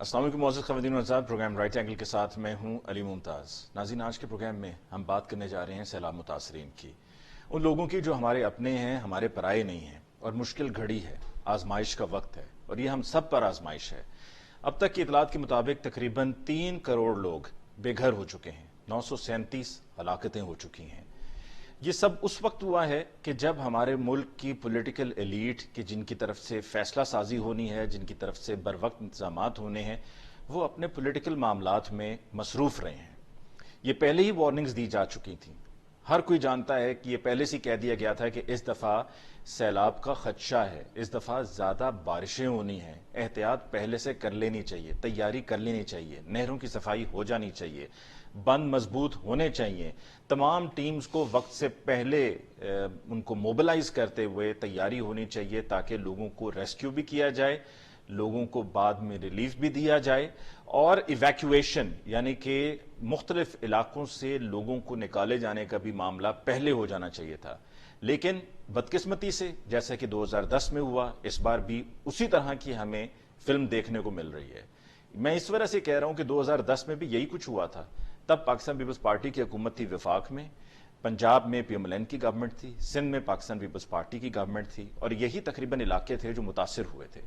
السلام علیکم معزز خواتین و حضرات، پروگرام رائٹ اینگل کے ساتھ میں ہوں علی ممتاز۔ ناظرین، آج کے پروگرام میں ہم بات کرنے جا رہے ہیں سیلاب متاثرین کی، ان لوگوں کی جو ہمارے اپنے ہیں، ہمارے پرائے نہیں ہیں، اور مشکل گھڑی ہے، آزمائش کا وقت ہے، اور یہ ہم سب پر آزمائش ہے۔ اب تک کی اطلاعات کے مطابق تقریباً 3 کروڑ لوگ بے گھر ہو چکے ہیں، 937 ہلاکتیں ہو چکی ہیں۔ یہ سب اس وقت ہوا ہے کہ جب ہمارے ملک کی پولیٹیکل ایلیٹ کی جن کی طرف سے فیصلہ سازی ہونی ہے، جن کی طرف سے بر وقت انتظامات ہونے ہیں، وہ اپنے پولیٹیکل معاملات میں مصروف رہے ہیں۔ یہ پہلے ہی وارننگز دی جا چکی تھیں، ہر کوئی جانتا ہے کہ یہ پہلے سے کہہ دیا گیا تھا کہ اس دفعہ سیلاب کا خدشہ ہے، اس دفعہ زیادہ بارشیں ہونی ہیں، احتیاط پہلے سے کر لینی چاہیے، تیاری کر لینی چاہیے، نہروں کی صفائی ہو جانی چاہیے، بند مضبوط ہونے چاہیے، تمام ٹیمز کو وقت سے پہلے ان کو موبلائز کرتے ہوئے تیاری ہونی چاہیے تاکہ لوگوں کو ریسکیو بھی کیا جائے، لوگوں کو بعد میں ریلیف بھی دیا جائے، اور ایویکویشن یعنی کہ مختلف علاقوں سے لوگوں کو نکالے جانے کا بھی معاملہ پہلے ہو جانا چاہیے تھا۔ لیکن بدقسمتی سے جیسا کہ 2010 میں ہوا، اس بار بھی اسی طرح کی ہمیں فلم دیکھنے کو مل رہی ہے۔ میں اس وجہ سے کہہ رہا ہوں کہ 2010 میں بھی یہی کچھ ہوا تھا، تب پاکستان پیپلز پارٹی کی حکومت تھی وفاق میں، پنجاب میں پی ایم ایل این کی گورنمنٹ تھی، سندھ میں پاکستان پیپلز پارٹی کی گورنمنٹ تھی، اور یہی تقریباً علاقے تھے جو متاثر ہوئے تھے۔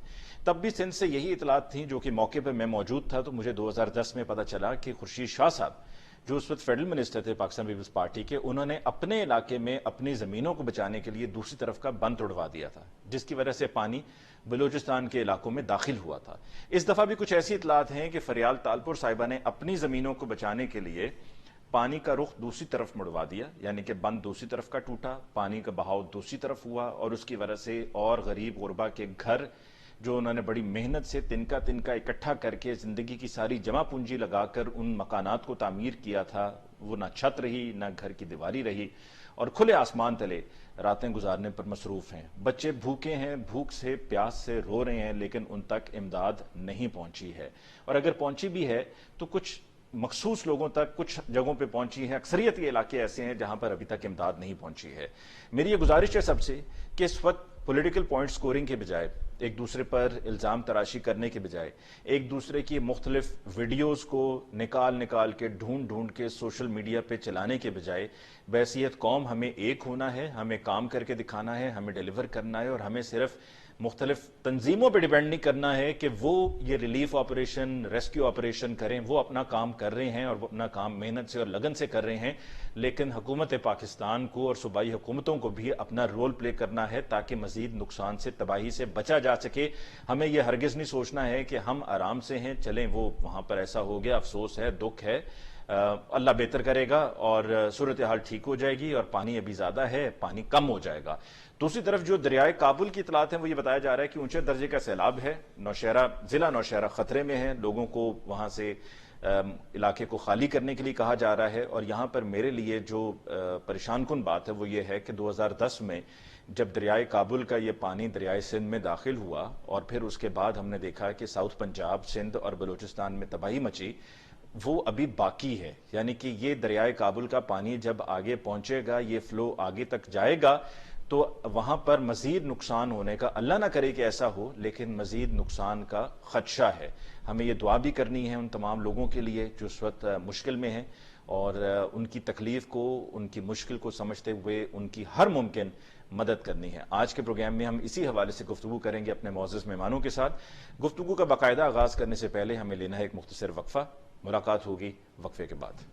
تب بھی سندھ سے یہی اطلاعات تھیں، جو کہ موقع پہ میں موجود تھا تو مجھے 2010 میں پتہ چلا کہ خورشید شاہ صاحب جو اس وقت فیڈرل منسٹر تھے پاکستان پیپلز پارٹی کے، انہوں نے اپنے علاقے میں اپنی زمینوں کو بچانے کے لیے دوسری طرف کا بند توڑوا دیا تھا، جس کی وجہ سے پانی بلوچستان کے علاقوں میں داخل ہوا تھا۔ اس دفعہ بھی کچھ ایسی اطلاعات ہیں کہ فریال تالپور صاحبہ نے اپنی زمینوں کو بچانے کے لیے پانی کا رخ دوسری طرف مڑوا دیا، یعنی کہ بند دوسری طرف کا ٹوٹا، پانی کا بہاؤ دوسری طرف ہوا، اور اس کی وجہ سے اور غریب غربا کے گھر جو انہوں نے بڑی محنت سے تنکا تنکا اکٹھا کر کے زندگی کی ساری جمع پونجی لگا کر ان مکانات کو تعمیر کیا تھا، وہ نہ چھت رہی نہ گھر کی دیواری رہی، اور کھلے آسمان تلے راتیں گزارنے پر مصروف ہیں۔ بچے بھوکے ہیں، بھوک سے پیاس سے رو رہے ہیں، لیکن ان تک امداد نہیں پہنچی ہے، اور اگر پہنچی بھی ہے تو کچھ مخصوص لوگوں تک، کچھ جگہوں پہ پہنچی ہے۔ اکثریت یہ علاقے ایسے ہیں جہاں پر ابھی تک امداد نہیں پہنچی ہے۔ میری یہ گزارش ہے سب سے کہ اس وقت پولیٹیکل پوائنٹ سکورنگ کے بجائے، ایک دوسرے پر الزام تراشی کرنے کے بجائے، ایک دوسرے کی مختلف ویڈیوز کو نکال کے ڈھونڈ کے سوشل میڈیا پہ چلانے کے بجائے، بحیثیت قوم ہمیں ایک ہونا ہے، ہمیں کام کر کے دکھانا ہے، ہمیں ڈیلیور کرنا ہے، اور ہمیں صرف مختلف تنظیموں پہ ڈیپینڈ نہیں کرنا ہے کہ وہ یہ ریلیف آپریشن، ریسکیو آپریشن کریں۔ وہ اپنا کام کر رہے ہیں اور وہ اپنا کام محنت سے اور لگن سے کر رہے ہیں، لیکن حکومت پاکستان کو اور صوبائی حکومتوں کو بھی اپنا رول پلے کرنا ہے تاکہ مزید نقصان سے، تباہی سے بچا جا سکے۔ ہمیں یہ ہرگز نہیں سوچنا ہے کہ ہم آرام سے ہیں، چلیں وہ وہاں پر ایسا ہو گیا، افسوس ہے، دکھ ہے، اللہ بہتر کرے گا اور صورتحال ٹھیک ہو جائے گی، اور پانی ابھی زیادہ ہے، پانی کم ہو جائے گا۔ دوسری طرف جو دریائے کابل کی اطلاعات ہیں، وہ یہ بتایا جا رہا ہے کہ اونچے درجے کا سیلاب ہے، نوشہرہ ضلع نوشہرہ خطرے میں ہے، لوگوں کو وہاں سے علاقے کو خالی کرنے کے لیے کہا جا رہا ہے۔ اور یہاں پر میرے لیے جو پریشان کن بات ہے وہ یہ ہے کہ 2010 میں جب دریائے کابل کا یہ پانی دریائے سندھ میں داخل ہوا، اور پھر اس کے بعد ہم نے دیکھا کہ ساؤتھ پنجاب، سندھ اور بلوچستان میں تباہی مچی، وہ ابھی باقی ہے۔ یعنی کہ یہ دریائے کابل کا پانی جب آگے پہنچے گا، یہ فلو آگے تک جائے گا، تو وہاں پر مزید نقصان ہونے کا، اللہ نہ کرے کہ ایسا ہو، لیکن مزید نقصان کا خدشہ ہے۔ ہمیں یہ دعا بھی کرنی ہے ان تمام لوگوں کے لیے جو اس وقت مشکل میں ہیں، اور ان کی تکلیف کو، ان کی مشکل کو سمجھتے ہوئے ان کی ہر ممکن مدد کرنی ہے۔ آج کے پروگرام میں ہم اسی حوالے سے گفتگو کریں گے اپنے معزز مہمانوں کے ساتھ۔ گفتگو کا باقاعدہ آغاز کرنے سے پہلے ہمیں لینا ہے ایک مختصر وقفہ، ملاقات ہوگی وقفے کے بعد۔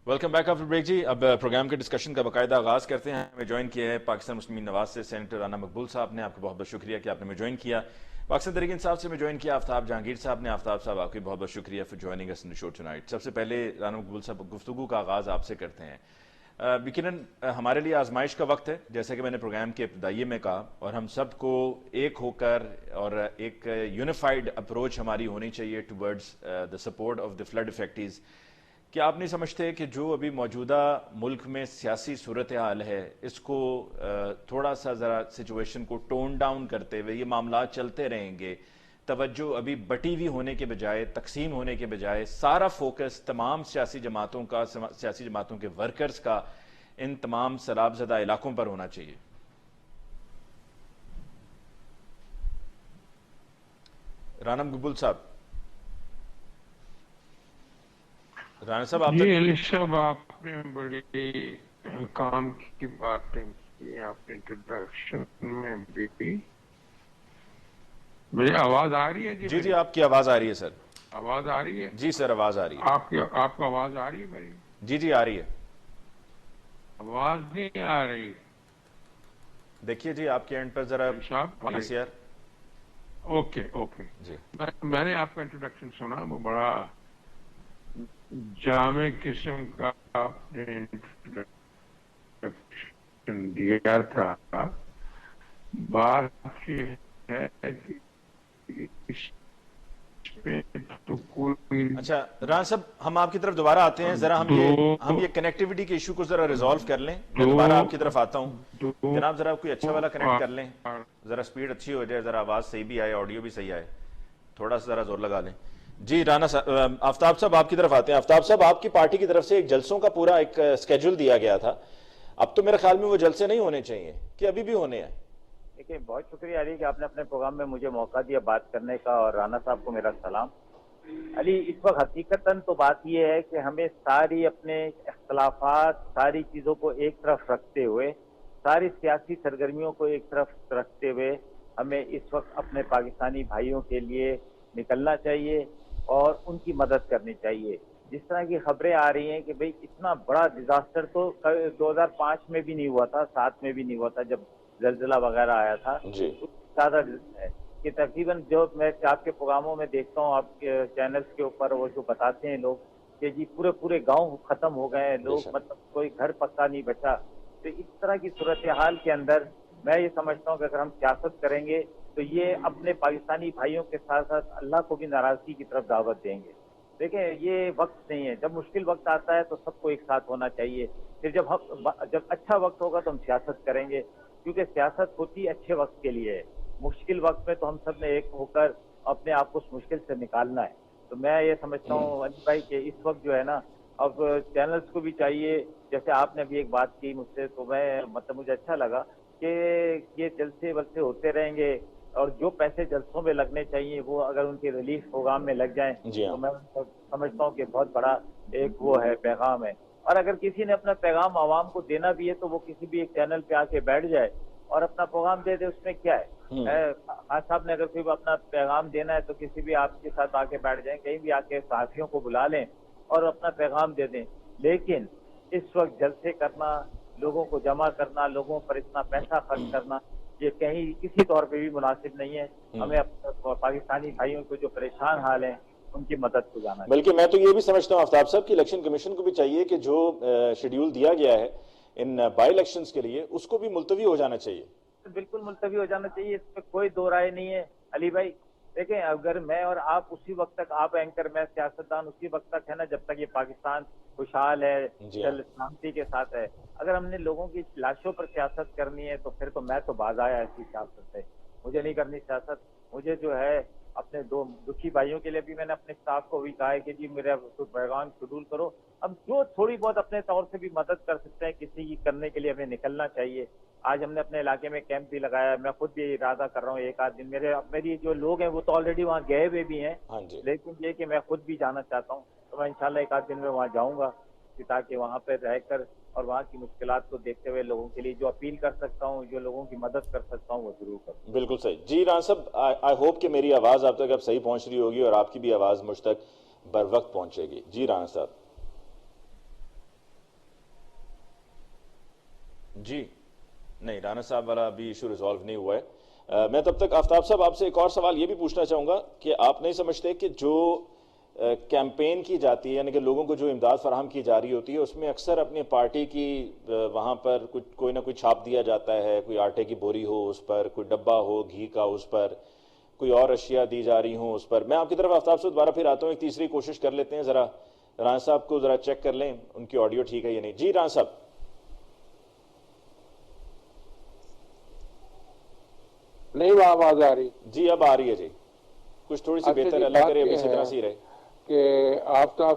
ویلکم بیک آفٹر بریک جی۔ اب پروگرام کے ڈسکشن کا باقاعدہ آغاز کرتے ہیں۔ ہمیں جوائن کیا ہے پاکستان مسلم نواز سے سینیٹر رانا مقبول صاحب نے، آپ کا بہت بہت شکریہ کہ آپ نے ہمیں جوائن کیا۔ پاکستان تحریک انصاف سے ہمیں جوائن کیا آفتاب جہانگیر صاحب نے۔ آفتاب صاحب، آپ کی بہت بہت شکریہ for joining us in the show tonight. سب سے پہلے رانا مقبول صاحب، گفتگو کا آغاز آپ سے کرتے ہیں۔ یقیناً ہمارے لیے آزمائش کا وقت ہے، جیسا کہ میں نے پروگرام کے ابتدائیے میں کہا، اور ہم سب کو ایک ہو کر اور ایک یونیفائڈ اپروچ ہماری ہونی چاہیے towards the support of the flood affectees. کیا آپ نہیں سمجھتے کہ جو ابھی موجودہ ملک میں سیاسی صورتحال ہے، اس کو تھوڑا سا ذرا سچویشن کو ٹون ڈاؤن کرتے ہوئے، یہ معاملات چلتے رہیں گے، توجہ ابھی بٹی ہوئی ہونے کے بجائے، تقسیم ہونے کے بجائے، سارا فوکس تمام سیاسی جماعتوں کے ورکرز کا ان تمام سیلاب زدہ علاقوں پر ہونا چاہیے؟ رانا مقبول صاحب. رانا صاحب آپ جی علی صاحب، آپ نے بڑی کام کی باتیں کی آپ نے انٹروڈکشن میں بھی. میری آواز آ رہی ہے؟ جی جی میری آپ کی آواز آ رہی ہے سر. آواز آ رہی ہے؟ جی سر آواز آ رہی ہے. آپ کو آواز آ رہی ہے میری؟ جی آ رہی ہے. آواز نہیں آ رہی دیکھیے جی آپ کے اینڈ پر ذرا علی صاحب. یس یار. اوکے جی میں نے آپ کا انٹروڈکشن سنا، وہ بڑا جامع قسم کا آپ نے انٹروڈکشن دیا تھا. بات یہ ہے کہ اس پہ تو کوئی اچھا رانا صاحب ہم آپ کی طرف دوبارہ آتے ہیں. ذرا ہم یہ کنیکٹیوٹی کے ایشو کو ذرا ریزالو کر لیں. میں دوبارہ آپ کی طرف آتا ہوں. دو جناب ذرا کوئی اچھا والا کنیکٹ کر لیں, ذرا سپیڈ اچھی ہو جائے, ذرا آواز صحیح بھی آئے, آڈیو بھی صحیح آئے, تھوڑا سا ذرا زور لگا لیں. جی رانا صاحب, آفتاب صاحب آپ کی طرف آتے ہیں. آفتاب صاحب آپ کی پارٹی کی طرف سے ایک جلسوں کا پورا ایک اسکیڈول دیا گیا تھا. اب تو میرے خیال میں وہ جلسے نہیں ہونے چاہیے کہ ابھی بھی ہونے ہیں؟ دیکھیے بہت شکریہ علی کہ آپ نے اپنے پروگرام میں مجھے موقع دیا بات کرنے کا, اور رانا صاحب کو میرا سلام. علی اس وقت حقیقتاً تو بات یہ ہے کہ ہمیں ساری اپنے اختلافات, ساری چیزوں کو ایک طرف رکھتے ہوئے, ساری سیاسی سرگرمیوں کو ایک طرف رکھتے ہوئے ہمیں اس وقت اپنے پاکستانی بھائیوں کے لیے نکلنا چاہیے اور ان کی مدد کرنی چاہیے. جس طرح کی خبریں آ رہی ہیں کہ بھئی اتنا بڑا ڈیزاسٹر تو 2005 میں بھی نہیں ہوا تھا, 7 میں بھی نہیں ہوا تھا جب زلزلہ وغیرہ آیا تھا. جی زیادہ ہے کہ تقریباً جو میں آپ کے پروگراموں میں دیکھتا ہوں, آپ کے چینلز کے اوپر وہ جو بتاتے ہیں لوگ کہ جی پورے گاؤں ختم ہو گئے ہیں, بے لوگ شک. مطلب کوئی گھر پکا نہیں بچا. تو اس طرح کی صورتحال کے اندر میں یہ سمجھتا ہوں کہ اگر ہم سیاست کریں گے تو یہ اپنے پاکستانی بھائیوں کے ساتھ ساتھ اللہ کو بھی ناراضگی کی طرف دعوت دیں گے. دیکھیں یہ وقت نہیں ہے, جب مشکل وقت آتا ہے تو سب کو ایک ساتھ ہونا چاہیے. پھر جب اچھا وقت ہوگا تو ہم سیاست کریں گے, کیونکہ سیاست ہوتی ہے اچھے وقت کے لیے. مشکل وقت میں تو ہم سب نے ایک ہو کر اپنے آپ کو اس مشکل سے نکالنا ہے. تو میں یہ سمجھتا ہوں علی بھائی کہ اس وقت جو ہے نا, اب چینلز کو بھی چاہیے, جیسے آپ نے بھی ایک بات کی مجھ سے, تو میں مطلب مجھے اچھا لگا کہ یہ جلسے ولسے ہوتے رہیں گے, اور جو پیسے جلسوں میں لگنے چاہیے وہ اگر ان کے ریلیف پروگرام میں لگ جائیں جی ہاں تو میں سمجھتا ہوں کہ بہت بڑا ایک وہ ہے پیغام ہے. اور اگر کسی نے اپنا پیغام عوام کو دینا بھی ہے تو وہ کسی بھی ایک چینل پہ آ کے بیٹھ جائے اور اپنا پیغام دے دے, اس میں کیا ہے. خان صاحب نے اگر کوئی اپنا پیغام دینا ہے تو کسی بھی آپ کے ساتھ آ کے بیٹھ جائیں, کہیں بھی آ کے صحافیوں کو بلا لیں اور اپنا پیغام دے دیں. لیکن اس وقت جلسے کرنا, لوگوں کو جمع کرنا, لوگوں پر اتنا پیسہ خرچ کرنا, یہ کہیں کسی طور پہ بھی مناسب نہیں ہے. ہمیں اپنے پاکستانی بھائیوں کو جو پریشان حال ہیں ان کی مدد کو جانا بلکہ میں تو یہ بھی سمجھتا ہوں آفتاب صاحب کہ الیکشن کمیشن کو بھی چاہیے کہ جو شیڈیول دیا گیا ہے ان بائی الیکشنز کے لیے اس کو بھی ملتوی ہو جانا چاہیے. بالکل ملتوی ہو جانا چاہیے, اس پہ کوئی دو رائے نہیں ہے علی بھائی. دیکھیں اگر میں اور آپ اسی وقت تک, آپ اینکر میں سیاستدان اسی وقت تک ہے نا جب تک یہ پاکستان خوشحال ہے, جی ہاں سلامتی کے ساتھ ہے. اگر ہم نے لوگوں کی لاشوں پر سیاست کرنی ہے تو پھر تو میں تو باز آیا ایسی سیاست سے. مجھے نہیں کرنی سیاست. مجھے جو ہے اپنے دو دکھی بھائیوں کے لیے بھی میں نے اپنے اسٹاف کو بھی کہا ہے کہ جی میرا پیغام شیڈول کرو. اب جو تھوڑی بہت اپنے طور سے بھی مدد کر سکتے ہیں کسی کی کرنے کے لیے ہمیں نکلنا چاہیے. آج ہم نے اپنے علاقے میں کیمپ بھی لگایا, میں خود بھی ارادہ کر رہا ہوں ایک آدھ دن, میری جو لوگ ہیں وہ تو آلریڈی وہاں گئے ہوئے بھی ہیں, ہاں جی لیکن یہ کہ میں خود بھی جانا چاہتا ہوں. تو میں انشاءاللہ ایک آدھ دن میں وہاں جاؤں گا تاکہ وہاں پہ رہ کر اور وہاں کی مشکلات کو دیکھتے ہوئے لوگوں کے لیے جو اپیل کر سکتا ہوں, جو لوگوں کی مدد کر سکتا ہوں وہ ضرور کروں. بالکل صحیح. جی رانا صاحب آئی ہوپ کہ میری آواز آپ تک اب صحیح پہنچ رہی ہوگی اور آپ کی بھی آواز مجھ تک بر وقت پہنچے گی. جی رانا صاحب. جی نہیں, رانا صاحب والا ابھی ایشو ریزالو نہیں ہوا ہے. میں تب تک آفتاب صاحب آپ سے ایک اور سوال یہ بھی پوچھنا چاہوں گا کہ آپ نہیں سمجھتے کہ جو کیمپین کی جاتی ہے, یعنی کہ لوگوں کو جو امداد فراہم کی جا رہی ہوتی ہے, اس میں اکثر اپنی پارٹی کی وہاں پر کوئی نہ کوئی چھاپ دیا جاتا ہے, کوئی آٹے کی بوری ہو اس پر, کوئی ڈبہ ہو گھی کا اس پر, کوئی اور اشیاء دی جا رہی ہوں اس پر. میں آپ کی طرف آفتاب سے دوبارہ پھر آتا ہوں, ایک تیسری کوشش کر لیتے ہیں. ذرا رانا صاحب کو ذرا چیک کر لیں ان کی آڈیو ٹھیک ہے یا نہیں. جی رانا صاحب. نہیں وہ آواز آ رہی؟ جی اب آ رہی ہے جی, کچھ تھوڑی سی بہتر ہے, اللہ کرے ابھی اسی طرح سے ہی رہے. کہ آفتاب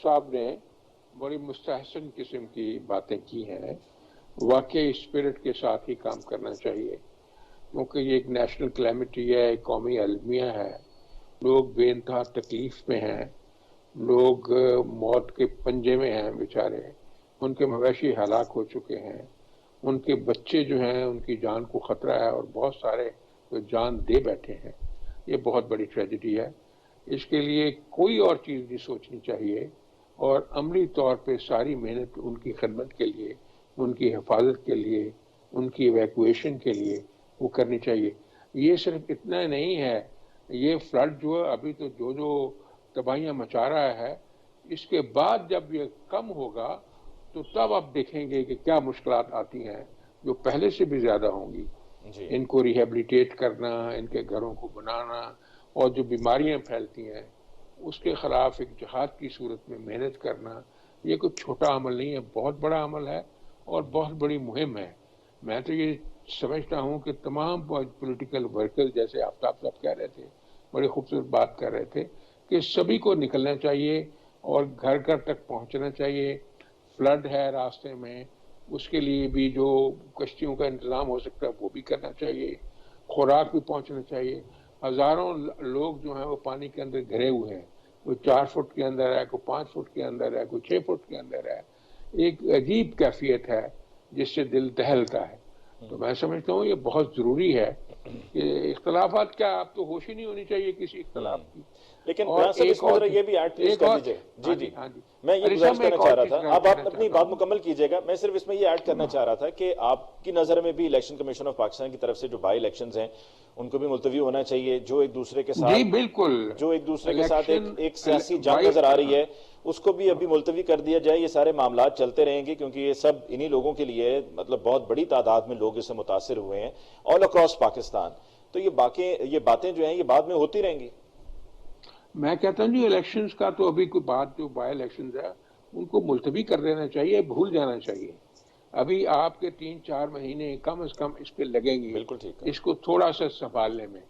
صاحب نے بڑی مستحسن قسم کی باتیں کی ہیں. واقعی اسپرٹ کے ساتھ ہی کام کرنا چاہیے. کیونکہ یہ ایک نیشنل کلیمٹی ہے، ایک قومی المیہ ہے، لوگ بے انتہا تکلیف میں ہیں، لوگ موت کے پنجے میں ہیں بیچارے، ان کے مویشی ہلاک ہو چکے ہیں، ان کے بچے جو ہیں ان کی جان کو خطرہ ہے، اور بہت سارے جو جان دے بیٹھے ہیں. یہ بہت بڑی ٹریجڈی ہے. اس کے لیے کوئی اور چیز نہیں سوچنی چاہیے، اور عملی طور پہ ساری محنت ان کی خدمت کے لیے، ان کی حفاظت کے لیے، ان کی ایویکویشن کے لیے وہ کرنی چاہیے. یہ صرف اتنا نہیں ہے، یہ فلڈ جو ہے ابھی تو جو تباہیاں مچا رہا ہے، اس کے بعد جب یہ کم ہوگا تو تب آپ دیکھیں گے کہ کیا مشکلات آتی ہیں جو پہلے سے بھی زیادہ ہوں گی. جی ان کو ریہیبلیٹیٹ کرنا، ان کے گھروں کو بنانا، اور جو بیماریاں پھیلتی ہیں اس کے خلاف ایک جہاد کی صورت میں محنت کرنا، یہ کوئی چھوٹا عمل نہیں ہے، بہت بڑا عمل ہے اور بہت بڑی مہم ہے. میں تو یہ سمجھتا ہوں کہ تمام پولیٹیکل ورکر، جیسے آفتاب صاحب کہہ رہے تھے، بڑی خوبصورت بات کر رہے تھے، کہ سبھی کو نکلنا چاہیے اور گھر گھر تک پہنچنا چاہیے. فلڈ ہے راستے میں، اس کے لیے بھی جو کشتیوں کا انتظام ہو سکتا ہے وہ بھی کرنا چاہیے، خوراک بھی پہنچنا چاہیے. ہزاروں لوگ جو ہیں وہ پانی کے اندر گھرے ہوئے ہیں، کوئی 4 فٹ کے اندر ہے، کوئی 5 فٹ کے اندر ہے، کوئی 6 فٹ کے اندر ہے. ایک عجیب کیفیت ہے جس سے دل دہلتا ہے. تو میں سمجھتا ہوں یہ بہت ضروری ہے کہ اختلافات کیا، آپ تو ہوش ہی نہیں ہونی چاہیے کسی اختلاف کی. لیکن اور برہان صاحب اس ایک میں اور ذرا یہ بھی ایڈ پلیز ایک کر اور دیجئے. جی ہاں جی جی ہاں جی میں یہ علی صاحب، گزارش میں کرنا ایک چاہ اور رہا چیز تھا، اب کہنا آپ اپنی چاہتا بات ہوں. مکمل کیجئے گا. میں صرف اس میں یہ ایڈ کرنا چاہ رہا تھا کہ آپ کی نظر میں بھی الیکشن کمیشن آف پاکستان کی طرف سے جو بائی الیکشنز ہیں ان کو بھی ملتوی ہونا چاہیے. جو ایک دوسرے کے جی ساتھ بالکل. ایک الیکشن ایک سیاسی جنگ نظر آ رہی ہے، اس کو بھی ابھی ملتوی کر دیا جائے. یہ سارے معاملات چلتے رہیں گے کیونکہ یہ سب انہی لوگوں کے لیے ہے، مطلب بہت بڑی تعداد میں لوگ اس سے متاثر ہوئے ہیں آل اکراس پاکستان. تو یہ باتیں جو ہیں یہ بعد میں ہوتی رہیں گی. میں کہتا ہوں جی الیکشنز کا تو ابھی کوئی بات، جو بائی الیکشنز ہے ان کو ملتوی کر دینا چاہیے، بھول جانا چاہیے. ابھی آپ کے 3-4 مہینے کم از کم اس پہ لگیں گے، بالکل ٹھیک ہے. اس کو تھوڑا سا سنبھالنے میں.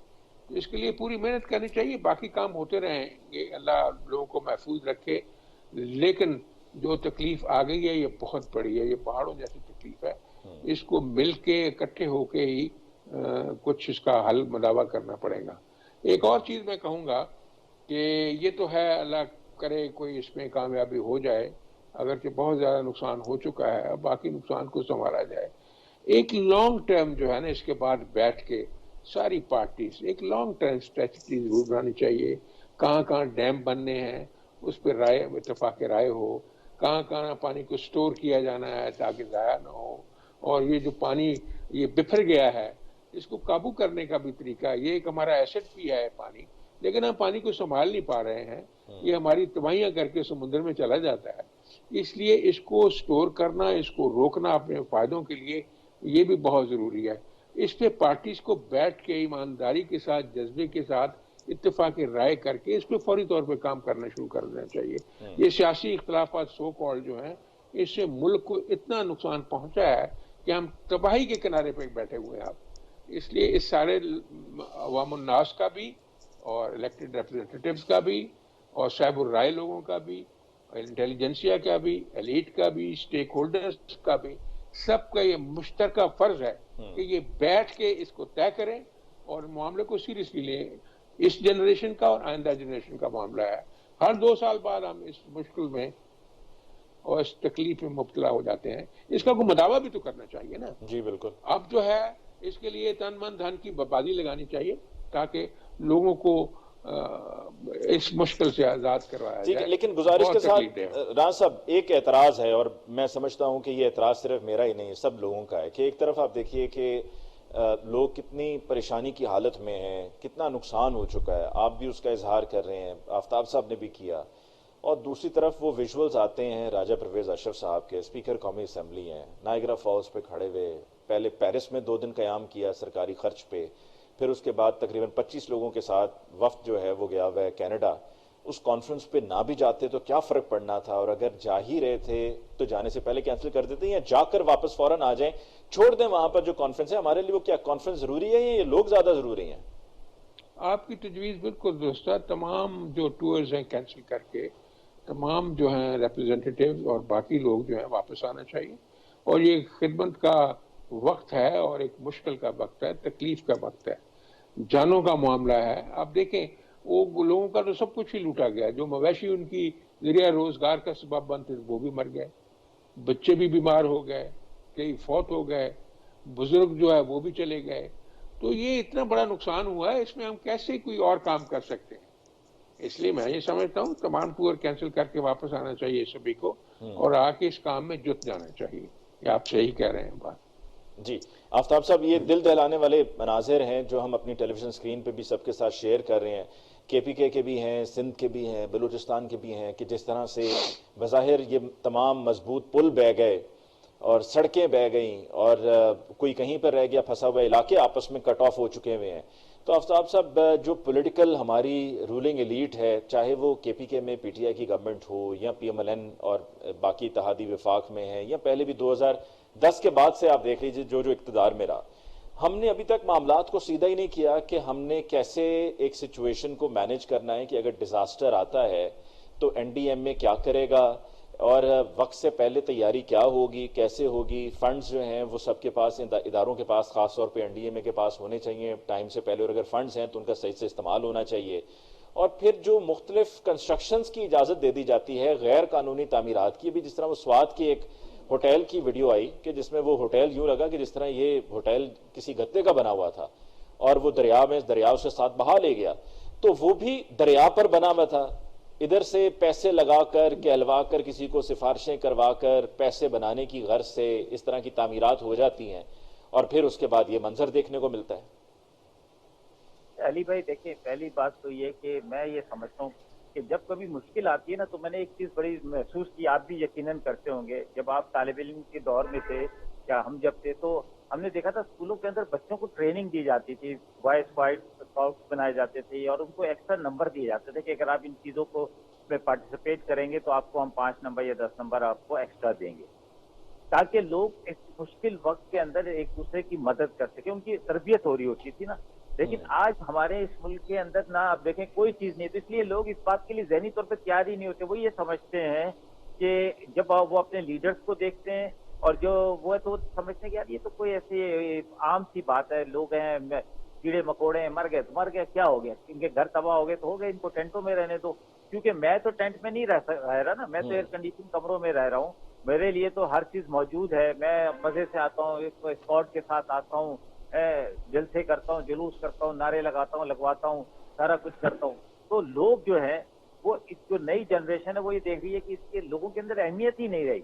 اس کے لیے پوری محنت کرنی چاہیے، باقی کام ہوتے رہیں گے، اللہ لوگوں کو محفوظ رکھے. لیکن جو تکلیف آ گئی ہے یہ بہت بڑی ہے، یہ پہاڑوں جیسی تکلیف ہے. اس کو مل کے اکٹھے ہو کے ہی کچھ اس کا حل مداوع کرنا پڑے گا. ایک اور چیز میں کہوں گا کہ یہ تو ہے، اللہ کرے کوئی اس میں کامیابی ہو جائے، اگرچہ بہت زیادہ نقصان ہو چکا ہے، باقی نقصان کو سنبھالا جائے. ایک لانگ ٹرم جو ہے نا، اس کے بعد بیٹھ کے ساری پارٹیز ایک لانگ ٹرم اسٹریٹجی ضرور بنانی چاہیے. کہاں کہاں ڈیم بننے ہیں اس پہ رائے، اتفاق رائے ہو. کہاں کہاں پانی کو سٹور کیا جانا ہے تاکہ ضائع نہ ہو. اور یہ جو پانی یہ بکھر گیا ہے اس کو قابو کرنے کا بھی طریقہ ہے. یہ ایک ہمارا ایسٹ بھی ہے پانی، لیکن ہم پانی کو سنبھال نہیں پا رہے ہیں. یہ ہماری تباہیاں کر کے سمندر میں چلا جاتا ہے. اس لیے اس کو سٹور کرنا، اس کو روکنا اپنے فائدوں کے لیے، یہ بھی بہت ضروری ہے. اس پہ پارٹیز کو بیٹھ کے ایمانداری کے ساتھ، جذبے کے ساتھ اتفاق رائے کر کے اس پہ فوری طور پہ کام کرنا شروع کر دینا چاہیے. یہ سیاسی اختلافات سو کال جو ہیں، اس سے ملک کو اتنا نقصان پہنچا ہے کہ ہم تباہی کے کنارے پہ بیٹھے ہوئے ہیں اب. اس لیے اس سارے عوام الناس کا بھی، اور الیکٹڈ ریپرزنٹیٹیوز کا بھی، اور صاحب الرائے لوگوں کا بھی، انٹیلیجنسیا کا بھی، ایلیٹ کا بھی، اسٹیک ہولڈرز کا بھی، سب کا یہ مشترکہ فرض ہے کہ یہ بیٹھ کے اس کو طے کریں اور معاملے کو سیریسلی لیں. اس جنریشن کا اور آئندہ جنریشن کا معاملہ ہے. ہر 2 سال بعد ہم اس مشکل میں اور اس تکلیف میں مبتلا ہو جاتے ہیں. اس کا کوئی مداوع بھی تو کرنا چاہیے نا. جی بالکل. اب جو ہے اس کے لیے تن من دھن کی بربادی لگانی چاہیے تاکہ لوگوں کو اس مشکل سے آزاد کروایا ٹھیک ہے، جائے. لیکن گزارش کے بہت ساتھ تکلیف دہ ہے. رانا صاحب ایک اعتراض ہے، اور میں سمجھتا ہوں کہ یہ اعتراض صرف میرا ہی نہیں ہے، سب لوگوں کا ہے، کہ ایک طرف آپ دیکھیے کہ لوگ کتنی پریشانی کی حالت میں ہیں، کتنا نقصان ہو چکا ہے. آپ بھی اس کا اظہار کر رہے ہیں، آفتاب صاحب نے بھی کیا. اور دوسری طرف وہ ویژولز آتے ہیں راجہ پرویز اشرف صاحب کے، اسپیکر قومی اسمبلی ہیں، نائگرا فالز پہ کھڑے ہوئے، پہلے پیرس میں 2 دن قیام کیا سرکاری خرچ پہ، پھر اس کے بعد تقریباً 25 لوگوں کے ساتھ وفد جو ہے وہ گیا ہوا ہے کینیڈا. اس کانفرنس پہ نہ بھی جاتے تو کیا فرق پڑنا تھا، اور اگر جا ہی رہے تھے تو جانے سے پہلے کینسل کر دیتے یا جا کر واپس فوراً آ جائیں، چھوڑ دیں وہاں پر جو کانفرنس ہے. ہمارے لیے وہ کیا کانفرنس ضروری ہے یا یہ لوگ زیادہ ضروری ہیں؟ آپ کی تجویز بالکل درست ہے. تمام جو ٹورز ہیں کینسل کر کے تمام جو ہیں ریپرزنٹیٹیوز اور باقی لوگ جو ہیں واپس آنا چاہیے. اور یہ خدمت کا وقت ہے اور ایک مشکل کا وقت ہے، تکلیف کا وقت ہے، جانوں کا معاملہ ہے. آپ دیکھیں وہ لوگوں کا تو سب کچھ ہی لوٹا گیا. جو مویشی ان کی ذریعہ روزگار کا سبب بنتے تھے وہ بھی مر گئے، بچے بھی بیمار ہو گئے، کئی فوت ہو گئے، بزرگ جو ہے وہ بھی چلے گئے. تو یہ اتنا بڑا نقصان ہوا ہے، اس میں ہم کیسے کوئی اور کام کر سکتے ہیں؟ اس لیے میں یہ سمجھتا ہوں تمام ٹور کینسل کر کے واپس آنا چاہیے سبھی کو، اور آ کے اس کام میں جت جانا چاہیے. یہ آپ صحیح کہہ رہے ہیں بات. جی آفتاب صاحب، یہ دل دہلانے والے مناظر ہیں جو ہم اپنی ٹیلی ویژن اسکرین پہ بھی سب کے ساتھ شیئر کر رہے ہیں. کے پی کے بھی ہیں، سندھ کے بھی ہیں، بلوچستان کے بھی ہیں، کہ جس طرح سے بظاہر یہ تمام مضبوط پل بہہ گئے اور سڑکیں بہہ گئیں اور کوئی کہیں پر رہ گیا پھنسا ہوا، علاقے آپس میں کٹ آف ہو چکے ہوئے ہیں. تو آفتاب صاحب، جو پولیٹیکل ہماری رولنگ ایلیٹ ہے، چاہے وہ کے پی کے میں پی ٹی آئی کی گورنمنٹ ہو یا پی ایم ایل این اور باقی اتحادی وفاق میں ہے، یا پہلے بھی 2010 کے بعد سے آپ دیکھ لیجیے جو اقتدار میں رہا، ہم نے ابھی تک معاملات کو سیدھا ہی نہیں کیا کہ ہم نے کیسے ایک سچویشن کو مینج کرنا ہے کہ اگر ڈیزاسٹر آتا ہے تو این ڈی ایم میں کیا کرے گا، اور وقت سے پہلے تیاری کیا ہوگی، کیسے ہوگی. فنڈز جو ہیں وہ سب کے پاس، اداروں کے پاس، خاص طور پہ این ڈی ایم اے کے پاس ہونے چاہیے ٹائم سے پہلے، اور اگر فنڈز ہیں تو ان کا صحیح سے استعمال ہونا چاہیے. اور پھر جو مختلف کنسٹرکشنز کی اجازت دے دی جاتی ہے غیر قانونی تعمیرات کی، بھی جس طرح وہ سوات کی ایک ہوٹل کی ویڈیو آئی کہ جس میں وہ ہوٹل یوں لگا کہ جس طرح یہ ہوٹل کسی گتے کا بنا ہوا تھا، اور وہ دریا اس کے ساتھ بہا لے گیا. تو وہ بھی دریا پر بنا ہوا تھا. ادھر سے پیسے لگا کر، کہلوا کر، کسی کو سفارشیں کروا کر پیسے بنانے کی غرض سے اس طرح کی تعمیرات ہو جاتی ہیں، اور پھر اس کے بعد یہ منظر دیکھنے کو ملتا ہے. علی بھائی دیکھیں، پہلی بات تو یہ کہ میں یہ سمجھتا ہوں کہ جب کبھی مشکل آتی ہے نا، تو میں نے ایک چیز بڑی محسوس کی، آپ بھی یقیناً کرتے ہوں گے. جب آپ طالب علم کے دور میں تھے یا ہم جب تھے، تو ہم نے دیکھا تھا اسکولوں کے اندر بچوں کو ٹریننگ دی جاتی تھی، وائس فائٹ اسکاؤٹس بنائے جاتے تھے، اور ان کو ایکسٹرا نمبر دیے جاتے تھے کہ اگر آپ ان چیزوں کو میں پارٹیسپیٹ کریں گے تو آپ کو ہم 5 نمبر یا 10 نمبر آپ کو ایکسٹرا دیں گے، تاکہ لوگ اس مشکل وقت کے اندر ایک دوسرے کی مدد کر سکیں. ان کی تربیت ہو رہی ہوتی تھی نا. لیکن آج ہمارے اس ملک کے اندر نہ آپ دیکھیں کوئی چیز نہیں. تو اس لیے لوگ اس بات کے لیے ذہنی طور پہ تیار ہی نہیں ہوتے. وہ یہ سمجھتے ہیں کہ جب وہ اپنے لیڈرز کو دیکھتے ہیں اور جو وہ ہے تو وہ سمجھتے ہیں کہ یار یہ تو کوئی ایسی عام سی بات ہے، لوگ ہیں، کیڑے مکوڑے ہیں، مر گئے تو مر گئے، کیا ہو گیا، ان کے گھر تباہ ہو گئے تو ہو گئے، ان کو ٹینٹوں میں رہنے دو. کیونکہ میں تو ٹینٹ میں نہیں رہ رہا نا، میں تو ایئر کنڈیشن کمروں میں رہ رہا ہوں. میرے لیے تو ہر چیز موجود ہے. میں مزے سے آتا ہوں، ایک اسکواڈ کے ساتھ آتا ہوں، جلسے کرتا ہوں، جلوس کرتا ہوں، نعرے لگاتا ہوں، لگواتا ہوں، سارا کچھ کرتا ہوں. تو لوگ جو ہے وہ جو نئی جنریشن ہے وہ یہ دیکھ رہی ہے کہ اس کے لوگوں کے اندر اہمیت ہی نہیں رہی.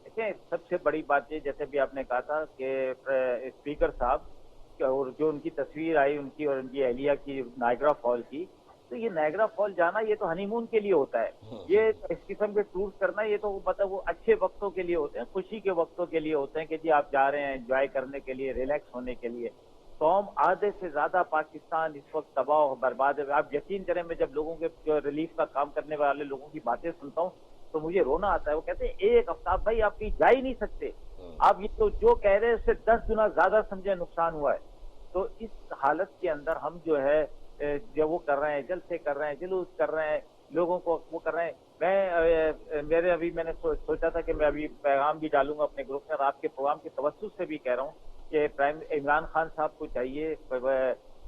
دیکھیں سب سے بڑی بات یہ، جیسے بھی آپ نے کہا تھا کہ اسپیکر صاحب اور جو ان کی تصویر آئی ان کی اور ان کی اہلیہ کی نائگرا فال کی، تو یہ نائگرا فال جانا یہ تو ہنی مون کے لیے ہوتا ہے. یہ اس قسم کے ٹور کرنا یہ تو مطلب وہ اچھے وقتوں کے لیے ہوتے ہیں، خوشی کے وقتوں کے لیے ہوتے ہیں کہ جی آپ جا رہے ہیں انجوائے کرنے کے لیے، ریلیکس ہونے کے لیے. قوم آدھے سے زیادہ پاکستان اس وقت تباہ و برباد ہے. آپ یقین کریں، میں جب لوگوں کے جو ریلیف کا کام کرنے والے لوگوں کی باتیں سنتا ہوں تو مجھے رونا آتا ہے. وہ کہتے ہیں ایک آفتاب بھائی آپ کہیں جا ہی نہیں سکتے، آپ یہ تو جو کہہ رہے ہیں اس سے 10 گنا زیادہ سمجھے نقصان ہوا ہے. تو اس حالت کے اندر ہم جو ہے جو وہ کر رہے ہیں، جلسے کر رہے ہیں، جلوس کر رہے ہیں، لوگوں کو وہ کر رہے ہیں. میں نے سوچا تھا کہ میں ابھی پیغام بھی ڈالوں گا اپنے گروپ میں، اور آپ کے پروگرام کے توسط سے بھی کہہ رہا ہوں کہ عمران خان صاحب کو چاہیے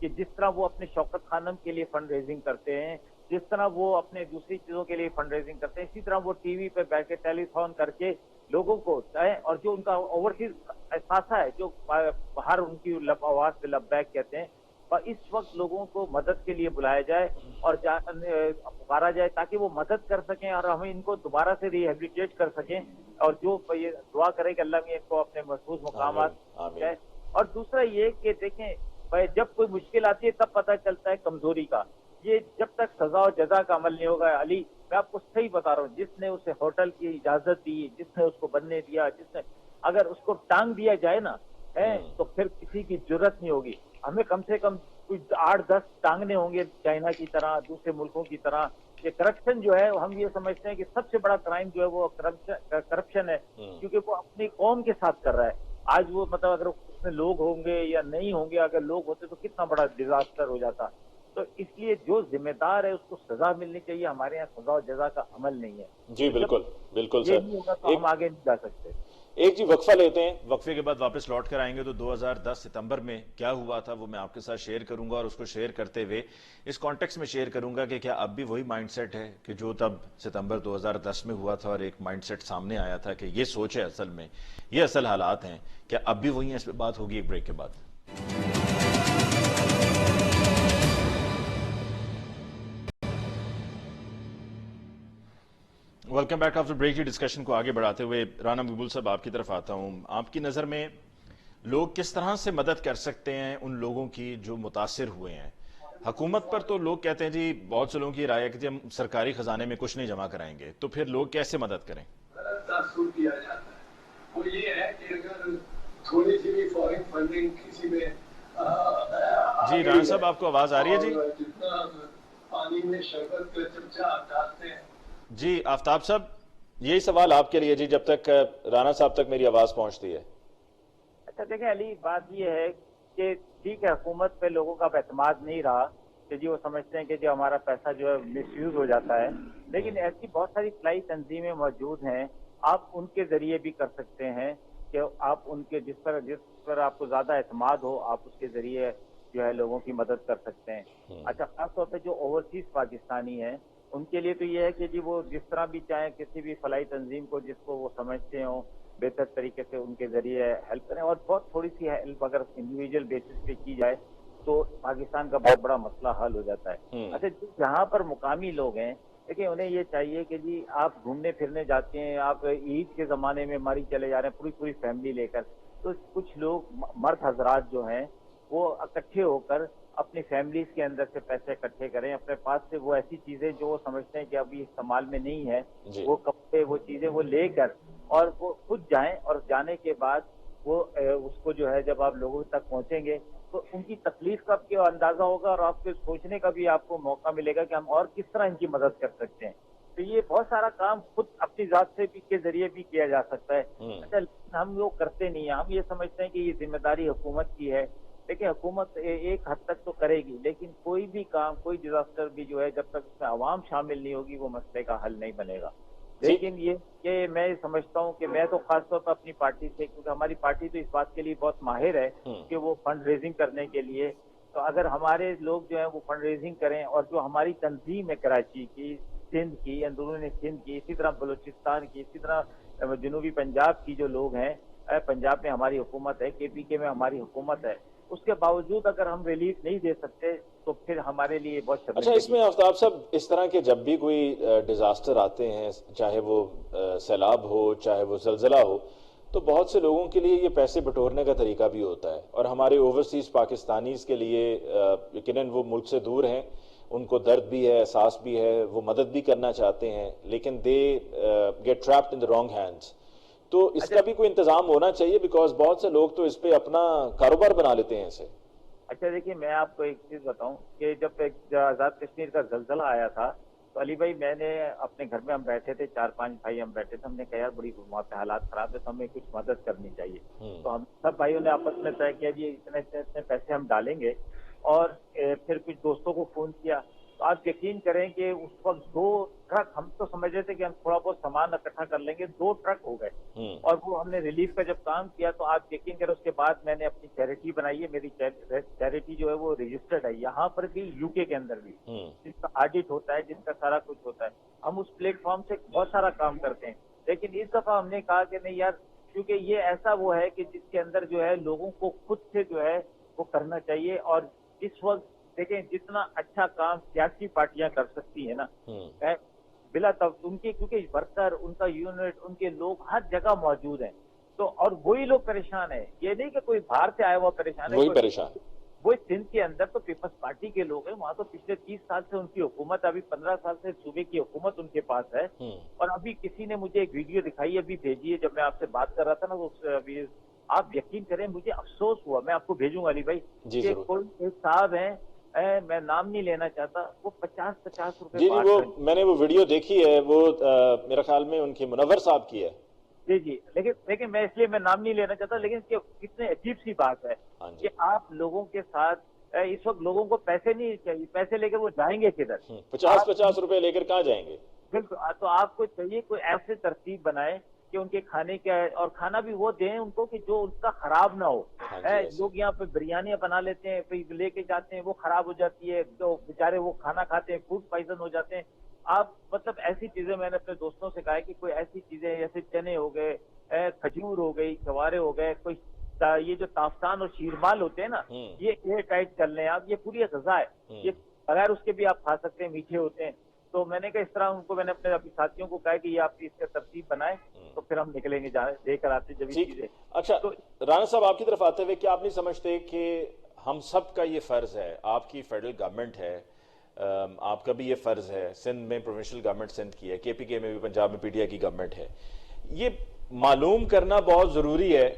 کہ جس طرح وہ اپنے شوکت خانم کے لیے فنڈ ریزنگ کرتے ہیں، جس طرح وہ اپنے دوسری چیزوں کے لیے فنڈ ریزنگ کرتے ہیں، اسی طرح وہ ٹی وی پہ بیٹھ کے ٹیلی فون کر کے لوگوں کو چاہے، اور جو ان کا اوورسیز اثاثہ ہے جو باہر ان کی آواز پہ لبیک کہتے ہیں، اور اس وقت لوگوں کو مدد کے لیے بلایا جائے اور پکارا جائے تاکہ وہ مدد کر سکیں اور ہمیں ان کو دوبارہ سے ریہیبلیٹیٹ کر سکیں. اور جو یہ دعا کرے کہ اللہ میں کو اپنے محفوظ مقامات جائے. اور دوسرا یہ کہ دیکھیں جب کوئی مشکل آتی ہے تب پتہ چلتا ہے کمزوری کا. یہ جب تک سزا و جزا کا عمل نہیں ہوگا، علی میں آپ کو صحیح بتا رہا ہوں، جس نے اسے ہوٹل کی اجازت دی، جس نے اس کو بننے دیا، جس نے اگر اس کو ٹانگ دیا جائے نا تو پھر کسی کی جرت نہیں ہوگی. ہمیں کم سے کم کچھ 8-10 ٹانگنے ہوں گے چائنا کی طرح، دوسرے ملکوں کی طرح. یہ کرپشن جو ہے ہم یہ سمجھتے ہیں کہ سب سے بڑا کرائم جو ہے وہ کرپشن ہے، کیونکہ وہ اپنی قوم کے ساتھ کر رہا ہے. آج وہ مطلب اگر اس میں لوگ ہوں گے یا نہیں ہوں گے، اگر لوگ ہوتے تو کتنا بڑا ڈیزاسٹر ہو جاتا. تو اس لیے جو ذمہ دار ہے اس کو سزا ملنی چاہیے. ہمارے یہاں سزا و جزا کا عمل نہیں ہے. جی بالکل بالکل یہ سر. نہیں ہوگا تو ہم آگے نہیں جا سکتے. ایک جی وقفہ لیتے ہیں, وقفے کے بعد واپس لوٹ کر آئیں گے تو 2010 ستمبر میں کیا ہوا تھا وہ میں آپ کے ساتھ شیئر کروں گا, اور اس کو شیئر کرتے ہوئے اس کانٹیکس میں شیئر کروں گا کہ کیا اب بھی وہی مائنڈ سیٹ ہے کہ جو تب ستمبر 2010 میں ہوا تھا, اور ایک مائنڈ سیٹ سامنے آیا تھا کہ یہ سوچ ہے اصل میں, یہ اصل حالات ہیں, کیا اب بھی وہی ہیں؟ اس پہ بات ہوگی ایک بریک کے بعد. Welcome back after break. Discussion کو آگے بڑھاتے ہوئے رانا مقبول صاحب آپ کی طرف آتا ہوں. آپ کی نظر میں لوگ کس طرح سے مدد کر سکتے ہیں ان لوگوں کی جو متاثر ہوئے ہیں؟ حکومت پر تو لوگ کہتے ہیں جی, بہت سے لوگوں کی رائے ہے کہ ہم سرکاری خزانے میں کچھ نہیں جمع کرائیں گے, تو پھر لوگ کیسے مدد کریں؟ تاثر کیا جاتا ہے وہ یہ ہے کہ اگر تھوڑی سی بھی فارن فنڈنگ کسی میں جی رانا صاحب آپ کو آواز آ رہی ہے؟ جی جتنا پانی میں شربت کا چمچہ ڈالتے ہیں. جی آفتاب صاحب یہی سوال آپ کے لیے جی, جب تک رانا صاحب تک میری آواز پہنچتی ہے. اچھا دیکھیں علی, بات یہ ہے کہ ٹھیک ہے حکومت پہ لوگوں کا اعتماد نہیں رہا کہ جی وہ سمجھتے ہیں کہ جو ہمارا پیسہ جو ہے مس یوز ہو جاتا ہے, لیکن ایسی بہت ساری فلاحی تنظیمیں موجود ہیں, آپ ان کے ذریعے بھی کر سکتے ہیں کہ آپ ان کے جس پر آپ کو زیادہ اعتماد ہو آپ اس کے ذریعے جو ہے لوگوں کی مدد کر سکتے ہیں. اچھا خاص طور پہ جو اوورسیز پاکستانی ہیں ان کے لیے تو یہ ہے کہ جی وہ جس طرح بھی چاہیں کسی بھی فلاحی تنظیم کو جس کو وہ سمجھتے ہوں بہتر طریقے سے ان کے ذریعے ہیلپ کریں, اور بہت تھوڑی سی ہیلپ اگر انڈیویجول بیسس پہ کی جائے تو پاکستان کا بہت بڑا مسئلہ حل ہو جاتا ہے. اچھا جہاں پر مقامی لوگ ہیں دیکھیں انہیں یہ چاہیے کہ جی آپ گھومنے پھرنے جاتے ہیں, آپ عید کے زمانے میں ماری چلے جا رہے ہیں پوری فیملی لے کر, تو کچھ لوگ مرد حضرات جو ہیں وہ اکٹھے ہو کر اپنی فیملیز کے اندر سے پیسے اکٹھے کریں, اپنے پاس سے وہ ایسی چیزیں جو وہ سمجھتے ہیں کہ ابھی استعمال میں نہیں ہے وہ کپڑے وہ چیزیں وہ لے کر اور وہ خود جائیں, اور جانے کے بعد وہ اس کو جو ہے جب آپ لوگوں تک پہنچیں گے تو ان کی تکلیف کا بھی اندازہ ہوگا اور آپ کے سوچنے کا بھی آپ کو موقع ملے گا کہ ہم اور کس طرح ان کی مدد کر سکتے ہیں. تو یہ بہت سارا کام خود اپنی ذات سے بھی کے ذریعے بھی کیا جا سکتا ہے. اچھا ہم لوگ کرتے نہیں ہیں, ہم یہ سمجھتے ہیں کہ یہ ذمہ داری حکومت کی ہے. دیکھیں حکومت ایک حد تک تو کرے گی, لیکن کوئی بھی کام کوئی ڈیزاسٹر بھی جو ہے جب تک اس میں عوام شامل نہیں ہوگی وہ مسئلے کا حل نہیں بنے گا. لیکن یہ میں سمجھتا ہوں کہ میں تو خاص طور پر اپنی پارٹی سے, کیونکہ ہماری پارٹی تو اس بات کے لیے بہت ماہر ہے کہ وہ فنڈ ریزنگ کرنے کے لیے, تو اگر ہمارے لوگ جو ہیں وہ فنڈ ریزنگ کریں, اور جو ہماری تنظیم ہے کراچی کی, سندھ کی, اندرون سندھ کی, اسی طرح بلوچستان کی, اسی طرح جنوبی پنجاب کی جو لوگ ہیں, پنجاب میں ہماری حکومت ہے, KPK میں ہماری حکومت ہے, اس کے باوجود اگر ہم ریلیف نہیں دے سکتے تو پھر ہمارے لیے بہت شرمندگی. اچھا اس میں آفتاب صاحب اس طرح کے جب بھی کوئی ڈیزاسٹر آتے ہیں, چاہے وہ سیلاب ہو چاہے وہ زلزلہ ہو, تو بہت سے لوگوں کے لیے یہ پیسے بٹورنے کا طریقہ بھی ہوتا ہے, اور ہمارے اوورسیز پاکستانیز کے لیے یقیناً وہ ملک سے دور ہیں, ان کو درد بھی ہے, احساس بھی ہے, وہ مدد بھی کرنا چاہتے ہیں, لیکن they get trapped in the wrong hands. تو اس کا بھی کوئی انتظام ہونا چاہیے, بیکاز بہت سے لوگ تو اس پہ اپنا کاروبار بنا لیتے ہیں اسے. اچھا دیکھیے میں آپ کو ایک چیز بتاؤں کہ جب آزاد کشمیر کا زلزلہ آیا تھا تو علی بھائی میں نے اپنے گھر میں ہم بیٹھے تھے, 4-5 بھائی ہم بیٹھے تھے, ہم نے کہا یار بڑی وہاں پہ حالات خراب ہے تو ہمیں کچھ مدد کرنی چاہیے. تو ہم سب بھائیوں نے آپس میں طے کیا جی اتنے پیسے ہم ڈالیں گے, اور پھر کچھ دوستوں کو فون کیا. تو آپ یقین کریں کہ اس وقت 2 ٹرک, ہم تو سمجھ رہے تھے کہ ہم تھوڑا بہت سامان اکٹھا کر لیں گے, 2 ٹرک ہو گئے, اور وہ ہم نے ریلیف کا جب کام کیا تو آپ یقین کریں اس کے بعد میں نے اپنی چیریٹی بنائی ہے. میری چیریٹی جو ہے وہ رجسٹرڈ ہے یہاں پر بھی, UK کے اندر بھی, جس کا آڈٹ ہوتا ہے, جس کا سارا کچھ ہوتا ہے. ہم اس پلیٹ فارم سے بہت سارا کام کرتے ہیں, لیکن اس دفعہ ہم نے کہا کہ نہیں یار, کیونکہ یہ ایسا وہ ہے کہ جس کے اندر جو ہے لوگوں کو خود سے جو ہے وہ کرنا چاہیے. اور اس وقت دیکھیں جتنا اچھا کام سیاسی پارٹیاں کر سکتی ہیں نا, بلا ان کے کیونکہ ورکر, ان کا یونٹ, ان کے لوگ ہر جگہ موجود ہیں, تو اور وہی لوگ پریشان ہیں. یہ نہیں کہ کوئی باہر سے آیا ہوا پریشان ہے, وہی سندھ کے اندر تو پیپلز پارٹی کے لوگ ہیں, وہاں تو پچھلے 30 سال سے ان کی حکومت, ابھی 15 سال سے صوبے کی حکومت ان کے پاس ہے. اور ابھی کسی نے مجھے ایک ویڈیو دکھائی, ابھی بھیجی ہے, جب میں آپ سے بات کر رہا تھا نا, تو ابھی آپ یقین کریں مجھے افسوس ہوا, میں آپ کو بھیجوں گا علی بھائی, کہ کوئی ایک صاحب ہیں, میں نام نہیں لینا چاہتا, وہ 50 روپے. جی وہ میں نے وہ ویڈیو دیکھی ہے, وہ میرا خیال میں ان کی منور صاحب کی ہے. جی لیکن میں اس لیے میں نام نہیں لینا چاہتا, لیکن کتنے عجیب سی بات ہے کہ آپ لوگوں کے ساتھ اس وقت لوگوں کو پیسے نہیں چاہیے, پیسے لے کر وہ جائیں گے کدھر؟ 50 روپے لے کر کہاں جائیں گے؟ بالکل. تو آپ کو چاہیے کوئی ایسے ترتیب بنائے کہ ان کے کھانے کا اور کھانا بھی وہ دیں ان کو کہ جو ان کا خراب نہ ہو. لوگ یہاں پہ بریانیاں بنا لیتے ہیں پھر لے کے جاتے ہیں وہ خراب ہو جاتی ہے تو بیچارے وہ کھانا کھاتے ہیں فوڈ پوائزن ہو جاتے ہیں. آپ مطلب ایسی چیزیں میں نے اپنے دوستوں سے کہا ہے کہ کوئی ایسی چیزیں جیسے چنے ہو گئے, کھجور ہو گئی, چوارے ہو گئے, کوئی یہ جو تافتان اور شیرمال ہوتے ہیں نا یہ ایئر ٹائٹ کر لیں آپ. یہ پوری غذا ہے, یہ بغیر اس کے بھی آپ کھا سکتے ہیں, میٹھے ہوتے ہیں. تو میں نے کہا اس طرح ان کو میں نے اپنے ساتھیوں کو کہا کہ یہ آپ اس کا ترتیب بنائیں تو پھر ہم نکلیں گے لے کر آتے جب یہ چیزیں. اچھا رانا صاحب آپ کی طرف آتے ہوئے کیا آپ نہیں سمجھتے کہ ہم سب کا یہ فرض ہے, آپ کی فیڈرل گورنمنٹ ہے, آپ کا بھی یہ فرض ہے, سندھ میں پروونشل گورنمنٹ سندھ کی ہے, کے پی کے میں بھی پنجاب میں پی ٹی آئی کی گورنمنٹ ہے, یہ معلوم کرنا بہت ضروری ہے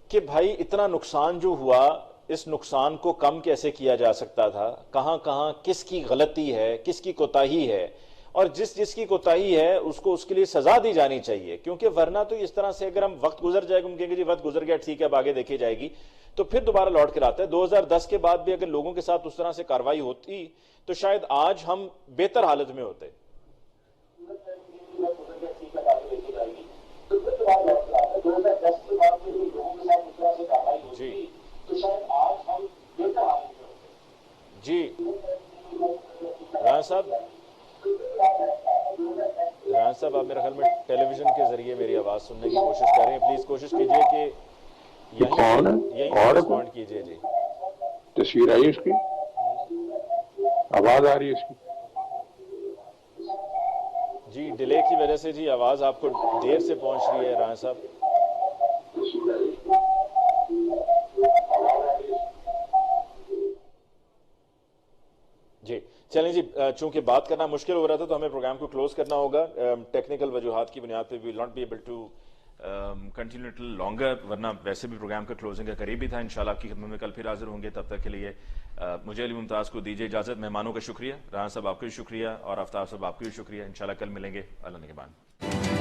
کہ بھائی اتنا نقصان جو ہوا اس نقصان کو کم کیسے کیا جا سکتا تھا, کہاں کہاں کس کی غلطی ہے, کس کی کوتاہی ہے, اور جس کی کوتاہی ہے اس کو اس کے لیے سزا دی جانی چاہیے. کیونکہ ورنہ تو اس طرح سے اگر ہم وقت گزر جائے گا, ہم کہیں گے جی وقت گزر گیا ٹھیک ہے اب آگے دیکھی جائے گی, تو پھر دوبارہ لوٹ کر آتا ہے. 2010 کے بعد بھی اگر لوگوں کے ساتھ اس طرح سے کارروائی ہوتی تو شاید آج ہم بہتر حالت میں ہوتے. جی جی رانا صاحب آپ میرے خیال میں ٹیلی ویژن کے ذریعے میری آواز سننے کی کوشش کر رہے ہیں, پلیز کوشش کیجئے کہ یہیں رسپونڈ کیجئے. جی تصویر آئی اس کی, آواز آ رہی ہے اس کی. جی ڈیلے کی وجہ سے جی آواز آپ کو دیر سے پہنچ رہی ہے رانا صاحب. جی چلیں جی, چونکہ بات کرنا مشکل ہو رہا تھا تو ہمیں پروگرام کو کلوز کرنا ہوگا. ٹیکنیکل وجوہات کی بنیاد پہ we will not be able to continue little longer, ورنہ ویسے بھی پروگرام کا کلوزنگ کا قریب ہی تھا. انشاءاللہ آپ کی خدمت میں کل پھر حاضر ہوں گے, تب تک کے لیے مجھے علی ممتاز کو دیجیے اجازت. مہمانوں کا شکریہ, رانا صاحب آپ کا بھی شکریہ, اور آفتاب صاحب آپ کا بھی شکریہ. انشاءاللہ کل ملیں گے, اللہ نگہبان.